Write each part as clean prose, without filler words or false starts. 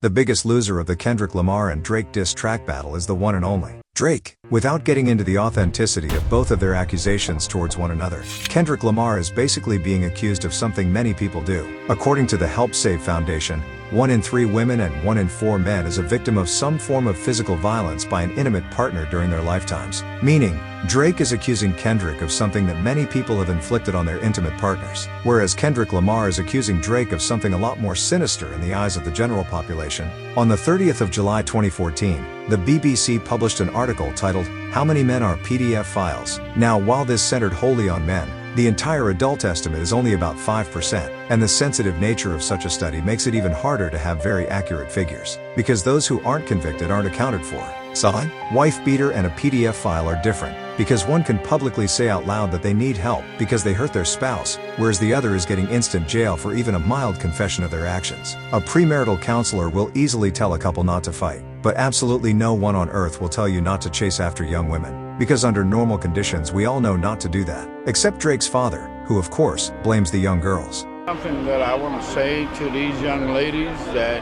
The biggest loser of the Kendrick Lamar and Drake diss track battle is the one and only Drake. Without getting into the authenticity of both of their accusations towards one another, Kendrick Lamar is basically being accused of something many people do. According to the Help Save Foundation, 1 in 3 women and 1 in 4 men is a victim of some form of physical violence by an intimate partner during their lifetimes. Meaning, Drake is accusing Kendrick of something that many people have inflicted on their intimate partners, whereas Kendrick Lamar is accusing Drake of something a lot more sinister in the eyes of the general population. On the 30th of July 2014, the BBC published an article titled, "How Many Men Are PDF Files?" Now, while this centered wholly on men, the entire adult estimate is only about 5%, and the sensitive nature of such a study makes it even harder to have very accurate figures, because those who aren't convicted aren't accounted for. Sign? Wife beater and a PDF file are different, because one can publicly say out loud that they need help because they hurt their spouse, whereas the other is getting instant jail for even a mild confession of their actions. A premarital counselor will easily tell a couple not to fight, but absolutely no one on earth will tell you not to chase after young women, because under normal conditions we all know not to do that, except Drake's father, who of course blames the young girls. Something that I want to say to these young ladies that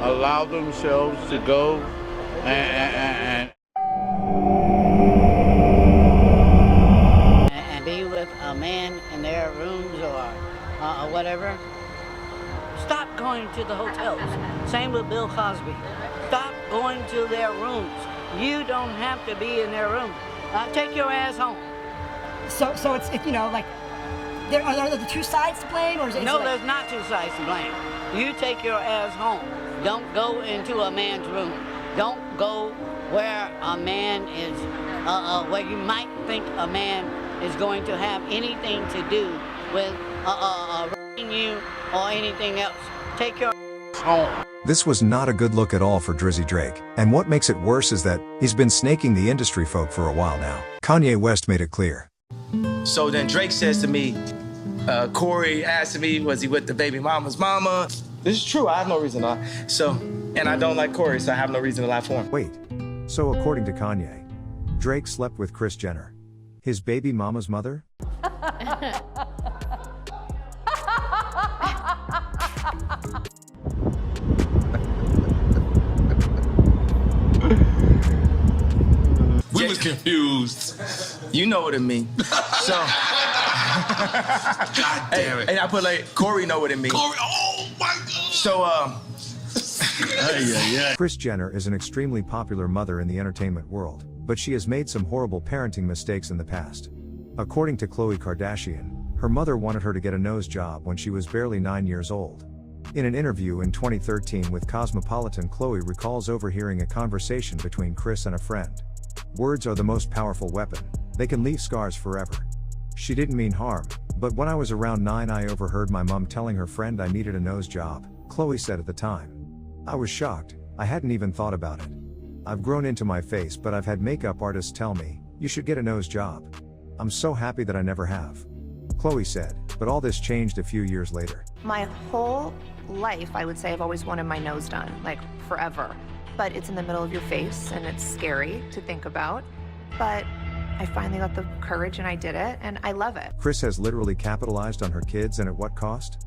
allow themselves to go and be with a man in their rooms or whatever. Stop going to the hotels. Same with Bill Cosby. Stop going to their rooms. You don't have to be in their room. Take your ass home. So it's like, are there two sides to blame, or is it? No, there's not two sides to blame. You take your ass home. Don't go into a man's room. Don't go where a man is, where you might think a man is going to have anything to do with you or anything else. Take your ass home. This was not a good look at all for Drizzy Drake, and what makes it worse is that he's been snaking the industry folk for a while now. Kanye West made it clear. So then Drake says to me, Corey asked me, was he with the baby mama's mama? This is true, I have no reason to lie. And I don't like Corey, so I have no reason to lie for him. Wait, so according to Kanye, Drake slept with Kris Jenner, his baby mama's mother? We was confused. You know what it means. So, God damn it. And I put like, Corey know what it means. Corey, oh my God. So, Kris Jenner is an extremely popular mother in the entertainment world, but she has made some horrible parenting mistakes in the past. According to Khloe Kardashian, her mother wanted her to get a nose job when she was barely 9 years old. In an interview in 2013 with Cosmopolitan, Khloe recalls overhearing a conversation between Kris and a friend. "Words are the most powerful weapon. They can leave scars forever. She didn't mean harm, but when I was around 9 I overheard my mom telling her friend I needed a nose job," Khloe said at the time. "I was shocked. I hadn't even thought about it. I've grown into my face, but I've had makeup artists tell me, you should get a nose job. I'm so happy that I never have," Khloe said, but all this changed a few years later. My whole life, I would say I've always wanted my nose done, like forever. But it's in the middle of your face and it's scary to think about. But I finally got the courage and I did it and I love it. Kris has literally capitalized on her kids, and at what cost?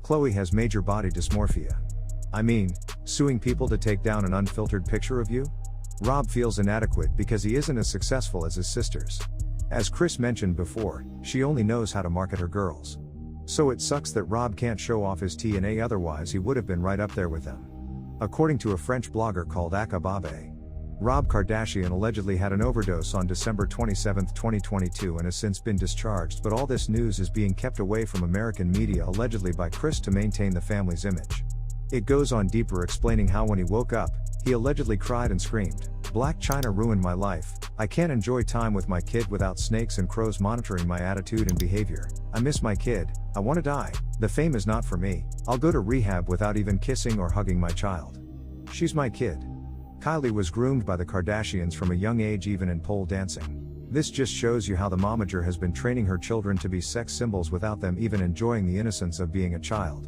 Khloe has major body dysmorphia. I mean, suing people to take down an unfiltered picture of you? Rob feels inadequate because he isn't as successful as his sisters. As Kris mentioned before, she only knows how to market her girls. So it sucks that Rob can't show off his TNA, otherwise he would have been right up there with them. According to a French blogger called Akababe, Rob Kardashian allegedly had an overdose on December 27, 2022 and has since been discharged, but all this news is being kept away from American media, allegedly by Kris to maintain the family's image. It goes on deeper, explaining how when he woke up, he allegedly cried and screamed, "Black China ruined my life. I can't enjoy time with my kid without snakes and crows monitoring my attitude and behavior. I miss my kid. I want to die. The fame is not for me. I'll go to rehab without even kissing or hugging my child. She's my kid." Kylie was groomed by the Kardashians from a young age, even in pole dancing. This just shows you how the momager has been training her children to be sex symbols without them even enjoying the innocence of being a child.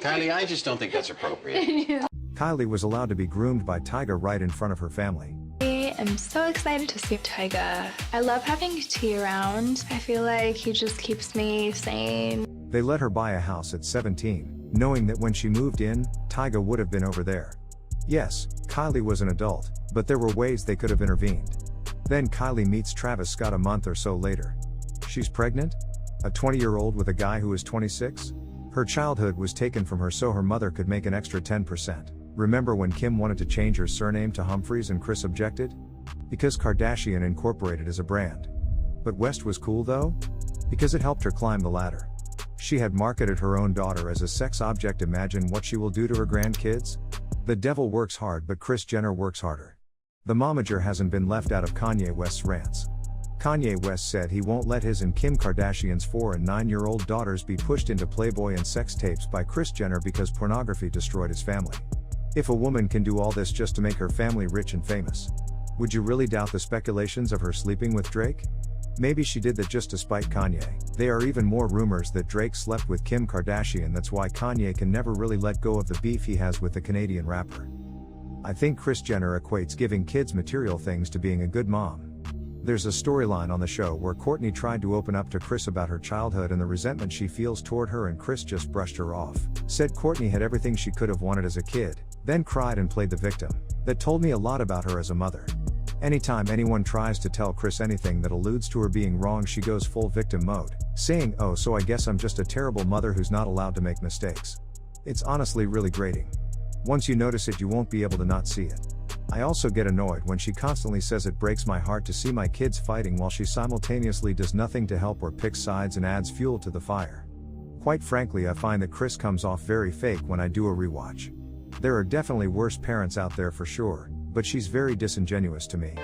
Kylie, I just don't think that's appropriate. Kylie was allowed to be groomed by Tyga right in front of her family. I am so excited to see Tyga. I love having T around. I feel like he just keeps me sane. They let her buy a house at 17, knowing that when she moved in, Tyga would have been over there. Yes, Kylie was an adult, but there were ways they could have intervened. Then Kylie meets Travis Scott a month or so later. She's pregnant? A 20-year-old with a guy who is 26? Her childhood was taken from her so her mother could make an extra 10%. Remember when Kim wanted to change her surname to Humphries and Kris objected? Because Kardashian incorporated as a brand. But West was cool though? Because it helped her climb the ladder. She had marketed her own daughter as a sex object. Imagine what she will do to her grandkids? The devil works hard, but Kris Jenner works harder. The momager hasn't been left out of Kanye West's rants. Kanye West said he won't let his and Kim Kardashian's 4 and 9-year-old daughters be pushed into Playboy and sex tapes by Kris Jenner because pornography destroyed his family. If a woman can do all this just to make her family rich and famous, would you really doubt the speculations of her sleeping with Drake? Maybe she did that just to spite Kanye. There are even more rumors that Drake slept with Kim Kardashian. That's why Kanye can never really let go of the beef he has with the Canadian rapper. I think Kris Jenner equates giving kids material things to being a good mom. There's a storyline on the show where Kourtney tried to open up to Kris about her childhood and the resentment she feels toward her, and Kris just brushed her off. Said Kourtney had everything she could have wanted as a kid, then cried and played the victim. That told me a lot about her as a mother. Anytime anyone tries to tell Kris anything that alludes to her being wrong, she goes full victim mode, saying, "Oh, so I guess I'm just a terrible mother who's not allowed to make mistakes." It's honestly really grating. Once you notice it, you won't be able to not see it. I also get annoyed when she constantly says it breaks my heart to see my kids fighting while she simultaneously does nothing to help or pick sides and adds fuel to the fire. Quite frankly, I find that Kris comes off very fake when I do a rewatch. There are definitely worse parents out there for sure, but she's very disingenuous to me.